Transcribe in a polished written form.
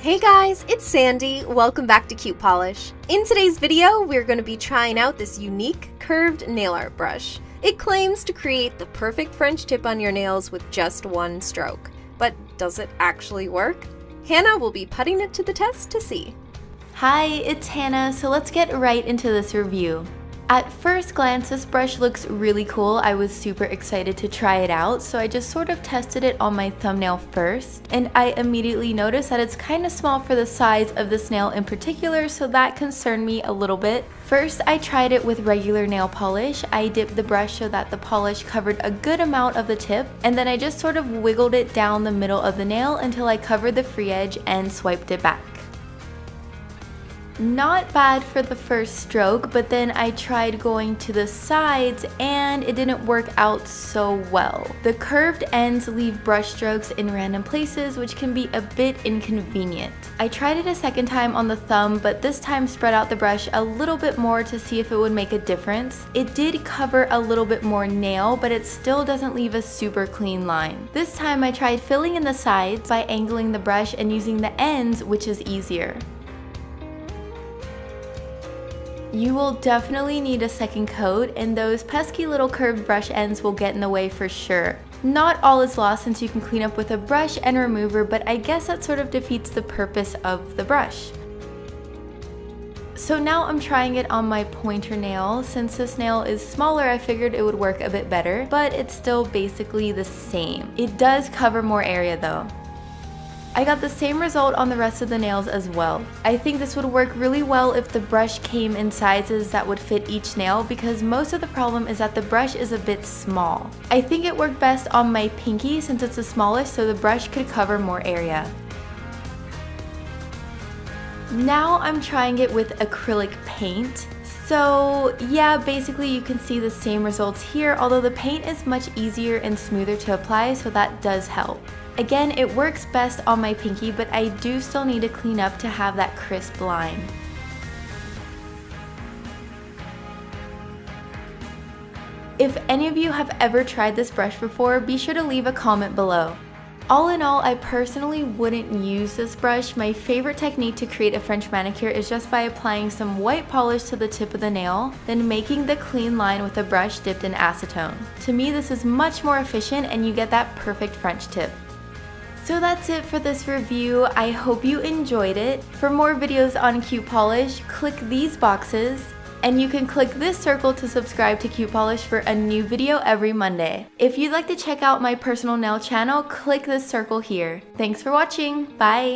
Hey guys, it's Sandy. Welcome back to CutePolish. In today's video, we're going to be trying out this unique curved nail art brush. It claims to create the perfect French tip on your nails with just one stroke. But does it actually work? Hannah will be putting it to the test to see. Hi, it's Hannah, so let's get right into this review. At first glance, this brush looks really cool. I was super excited to try it out, so I just sort of tested it on my thumbnail first, and I immediately noticed that it's kind of small for the size of this nail in particular, so that concerned me a little bit. First, I tried it with regular nail polish. I dipped the brush so that the polish covered a good amount of the tip, and then I just sort of wiggled it down the middle of the nail until I covered the free edge and swiped it back. Not bad for the first stroke, but then I tried going to the sides and it didn't work out so well. The curved ends leave brush strokes in random places, which can be a bit inconvenient. I tried it a second time on the thumb, but this time spread out the brush a little bit more to see if it would make a difference. It did cover a little bit more nail, but it still doesn't leave a super clean line. This time I tried filling in the sides by angling the brush and using the ends, which is easier. You will definitely need a second coat, and those pesky little curved brush ends will get in the way for sure. Not all is lost since you can clean up with a brush and remover, but I guess that sort of defeats the purpose of the brush. So now I'm trying it on my pointer nail. Since this nail is smaller, I figured it would work a bit better, but it's still basically the same. It does cover more area though. I got the same result on the rest of the nails as well. I think this would work really well if the brush came in sizes that would fit each nail, because most of the problem is that the brush is a bit small. I think it worked best on my pinky since it's the smallest, so the brush could cover more area. Now I'm trying it with acrylic paint. So yeah, basically you can see the same results here, although the paint is much easier and smoother to apply, so that does help. Again, it works best on my pinky, but I do still need to clean up to have that crisp line. If any of you have ever tried this brush before, be sure to leave a comment below. All in all, I personally wouldn't use this brush. My favorite technique to create a French manicure is just by applying some white polish to the tip of the nail, then making the clean line with a brush dipped in acetone. To me, this is much more efficient and you get that perfect French tip. So that's it for this review. I hope you enjoyed it. For more videos on CutePolish, click these boxes, and you can click this circle to subscribe to CutePolish for a new video every Monday. If you'd like to check out my personal nail channel, click this circle here. Thanks for watching. Bye!